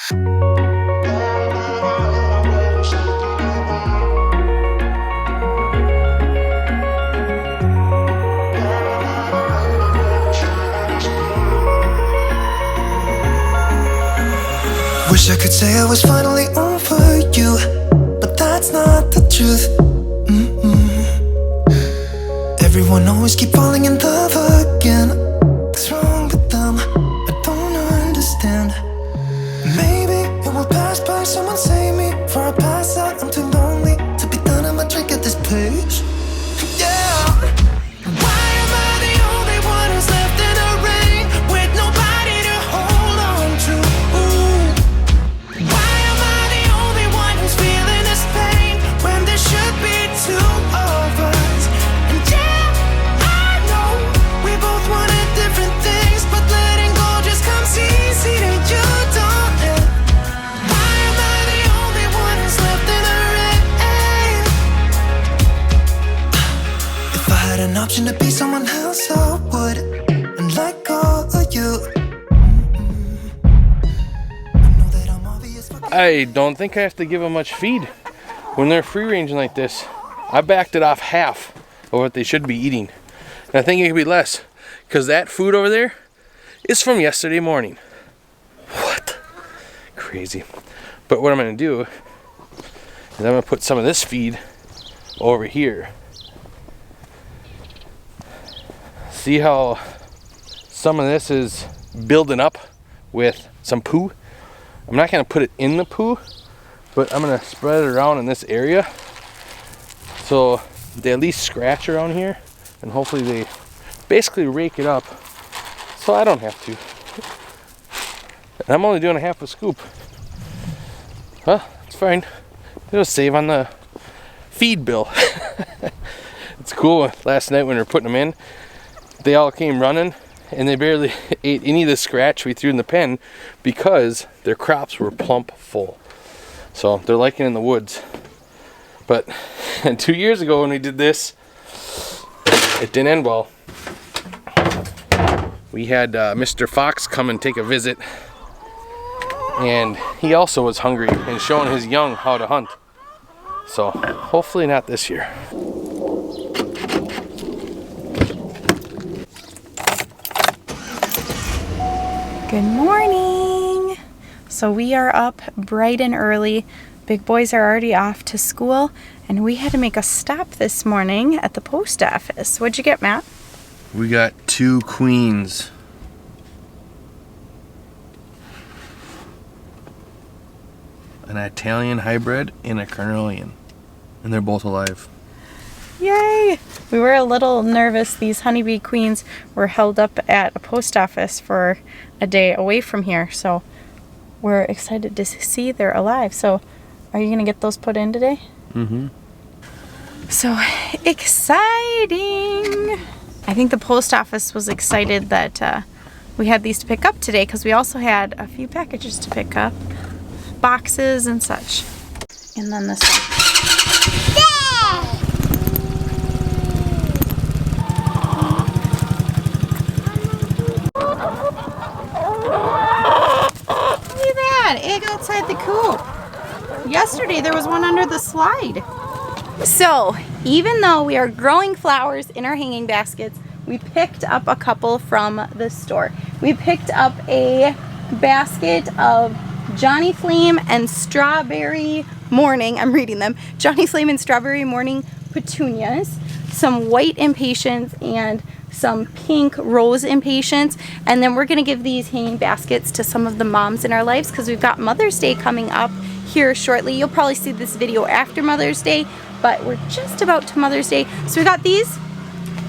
Wish I could say I was finally over you, but that's not the truth. Everyone always keep falling in love again. What's wrong with them? I don't understand. Maybe it will pass by, someone save me. For I pass out, I'm too lonely to be done. I'm a drink at this place. Yeah. Why am I the only one who's left in the rain with nobody to hold on to? Why am I the only one who's feeling this pain when there should be two of us? And yeah, I know we both wanted different things, but letting go just comes easy to you, don't it? Why am I the only one who's left in the rain? If I had an option to be someone else, I would, and let go of you. I don't think I have to give them much feed when they're free ranging like this. I backed it off half of what they should be eating. And I think it could be less, because that food over there is from yesterday morning. What? Crazy. But what I'm going to do is I'm going to put some of this feed over here. See how some of this is building up with some poo? I'm not going to put it in the poo, but I'm going to spread it around in this area so they at least scratch around here, and hopefully they basically rake it up so I don't have to. And I'm only doing a half a scoop. Well, it's fine. It'll save on the feed bill. It's cool. Last night when we were putting them in, they all came running and they barely ate any of the scratch we threw in the pen because their crops were plump full. So they're liking it in the woods. But 2 years ago when we did this, it didn't end well. We had Mr. Fox come and take a visit, and he also was hungry and showing his young how to hunt. So hopefully not this year. Good morning. So we are up bright and early. Big boys are already off to school, and we had to make a stop this morning at the post office. What'd you get, Matt? We got 2 queens. An Italian hybrid and a Carnelian. And they're both alive. Yay! We were a little nervous. These honeybee queens were held up at a post office for a day away from here, so we're excited to see they're alive. So are you gonna get those put in today? Mm-hmm. So exciting! I think the post office was excited that we had these to pick up today, because we also had a few packages to pick up, boxes and such. And then this one. Egg outside the coop. Yesterday there was one under the slide. So even though we are growing flowers in our hanging baskets, we picked up a couple from the store. We picked up a basket of Johnny Flame and Strawberry Morning, I'm reading them, Johnny Flame and Strawberry Morning petunias, some white impatiens, and some pink rose impatiens. And then we're going to give these hanging baskets to some of the moms in our lives, because we've got Mother's Day coming up here shortly. You'll probably see this video after Mother's Day, but we're just about to Mother's Day. So we got these,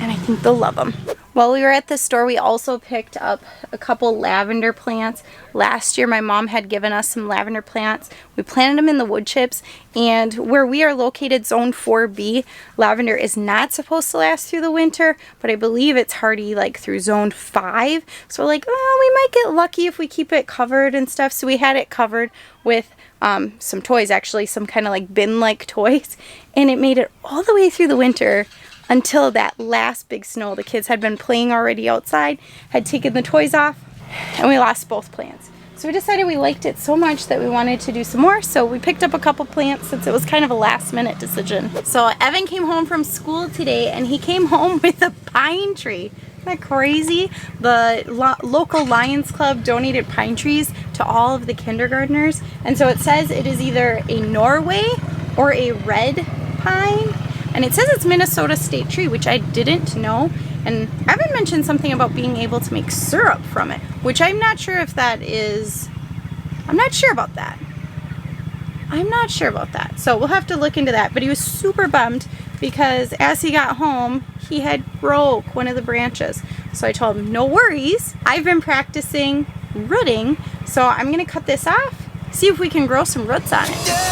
and I think they'll love them. While we were at the store, we also picked up a couple lavender plants. Last year, my mom had given us some lavender plants. We planted them in the wood chips, and where we are located, Zone 4B, lavender is not supposed to last through the winter, but I believe it's hardy like through Zone 5. So we're like, oh, we might get lucky if we keep it covered and stuff. So we had it covered with some toys, actually, some kind of like bin-like toys, and it made it all the way through the winter until that last big snow. The kids had been playing already outside, had taken the toys off, and we lost both plants. So we decided we liked it so much that we wanted to do some more. So we picked up a couple plants since it was kind of a last minute decision. So Evan came home from school today and he came home with a pine tree. Isn't that crazy? The local Lions Club donated pine trees to all of the kindergartners. And so it says it is either a Norway or a red pine. And it says it's Minnesota state tree, which I didn't know. And Evan mentioned something about being able to make syrup from it, which I'm not sure if that is, I'm not sure about that. So we'll have to look into that. But he was super bummed because as he got home, he had broke one of the branches. So I told him, no worries. I've been practicing rooting. So I'm going to cut this off, see if we can grow some roots on it.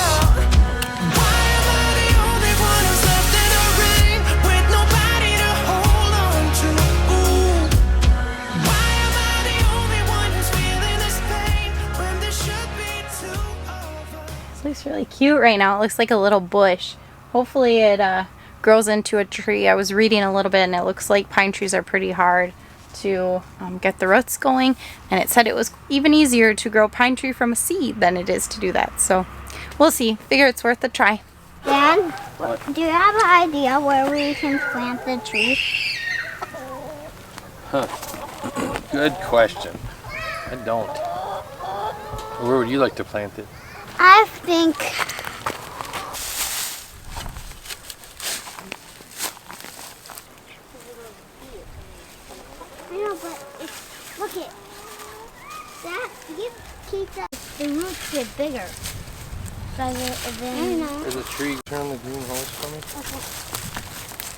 Looks really cute right now. It looks like a little bush. Hopefully it grows into a tree. I was reading a little bit and it looks like pine trees are pretty hard to get the roots going, and it said it was even easier to grow pine tree from a seed than it is to do that. So we'll see. Figure it's worth a try. Dad, do you have an idea where we can plant the tree? Good question. I don't. Where would you like to plant it? I think I know, but it's, look it. That you keep the roots get bigger. So then I know. There's a tree. Turn the green hose for me. Okay.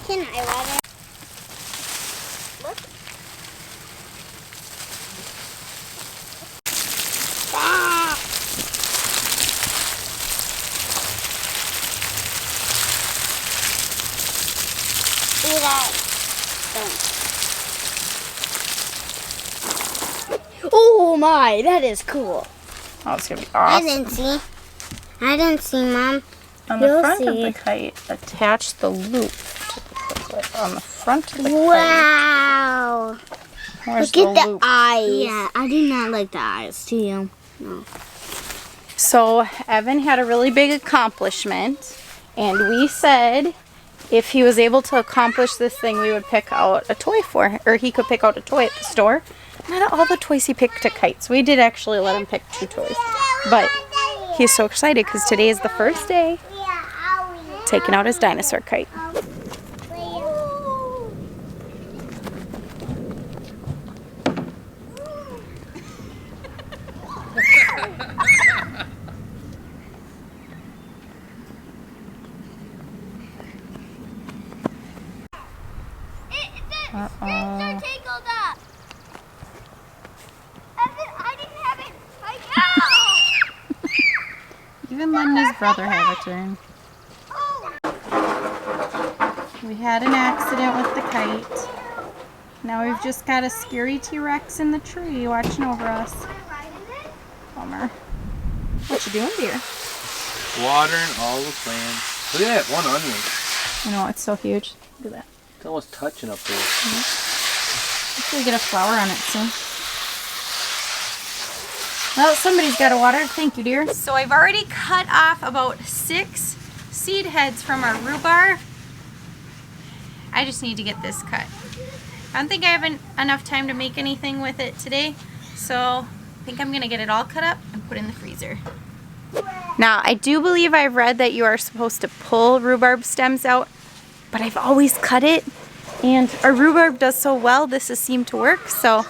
Can I water? Look. Oh my, that is cool. Oh, it's gonna be awesome. I didn't see, Mom. On the You'll front of see. the kite, attach the loop to the booklet on the front of the Wow. kite. Where's Look at the loop? eyes. Yeah, I do not like the eyes, do you? No. So Evan had a really big accomplishment, and we said if he was able to accomplish this thing, we would pick out a toy for him, or he could pick out a toy at the store. Not all the toys he picked to kites. We did actually let him pick 2 toys, but he's so excited because today is the first day taking out his dinosaur kite. Uh-oh. Even Linda's brother had a turn. We had an accident with the kite. Now we've just got a scary T-Rex in the tree watching over us. Bummer. What you doing, dear? Watering all the plants. Look at that one onion. I know, it's so huge. Look at that. It's almost touching up there. Hopefully get a flower on it soon. Well, somebody's got to water. Thank you, dear. So I've already cut off about 6 seed heads from our rhubarb. I just need to get this cut. I don't think I have enough time to make anything with it today, so I think I'm going to get it all cut up and put in the freezer. Now, I do believe I've read that you are supposed to pull rhubarb stems out, but I've always cut it, and our rhubarb does so well, this has seemed to work, so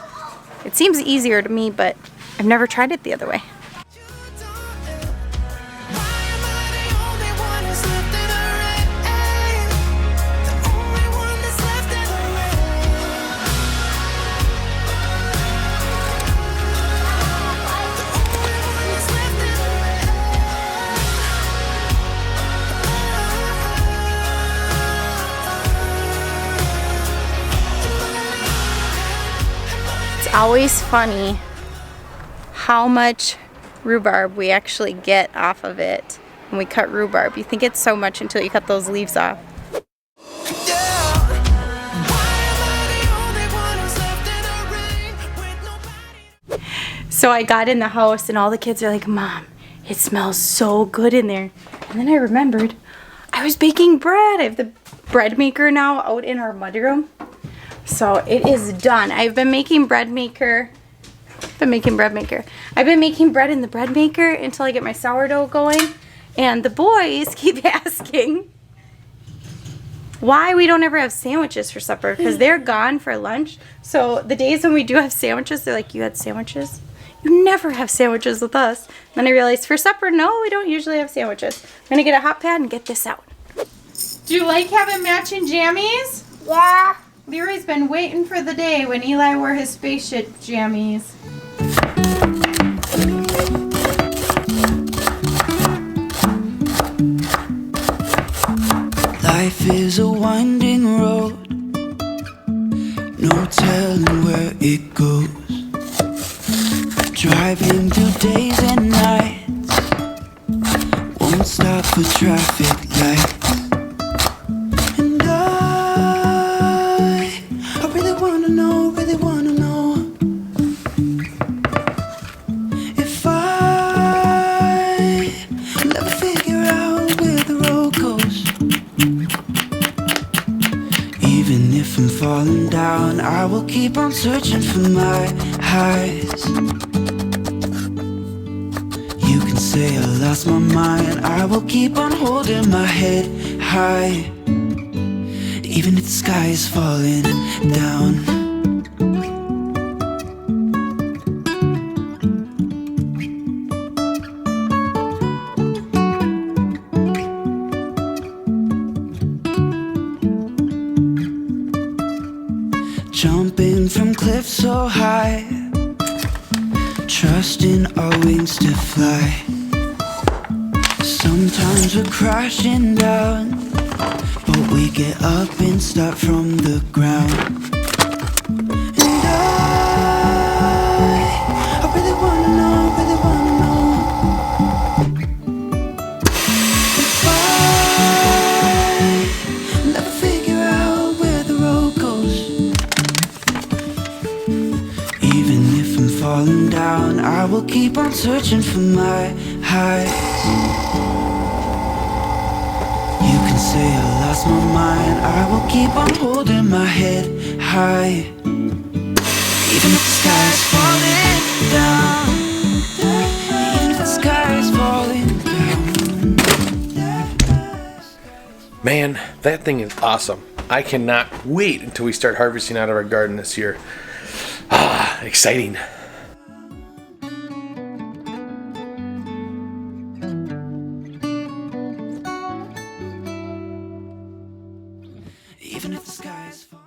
it seems easier to me, but I've never tried it the other way. It's always funny how much rhubarb we actually get off of it when we cut rhubarb. You think it's so much until you cut those leaves off. So I got in the house and all the kids are like, Mom, it smells so good in there. And then I remembered I was baking bread. I have the bread maker now out in our mudroom. So it is done. I've been making bread maker. I've been making bread in the bread maker until I get my sourdough going. And the boys keep asking why we don't ever have sandwiches for supper, because they're gone for lunch. So the days when we do have sandwiches, they're like, you had sandwiches? You never have sandwiches with us. Then I realized for supper, no, we don't usually have sandwiches. I'm gonna get a hot pad and get this out. Do you like having matching jammies? Yeah. Leroy's been waiting for the day when Eli wore his spaceship jammies. Life is a winding road, no telling where it goes. Driving through days and nights, won't stop for traffic lights. And I really wanna know if I never figure out where the road goes. Even if I'm falling down, I will keep on searching for my highs. You can say I lost my mind, I will keep on holding my head high. Even if the sky is falling down. Jumping from cliffs so high, trusting our wings to fly. Sometimes we're crashing down, but we get up and start from the ground. And I really wanna know if I never figure out where the road goes. Even if I'm falling down, I will keep on searching for my highs. You can say I lost my mind, I will keep on holding my head high. Even if the sky's falling down, even if the sky's falling down. Man, that thing is awesome. I cannot wait until we start harvesting out of our garden this year. Ah, exciting. Even if the sky's falling.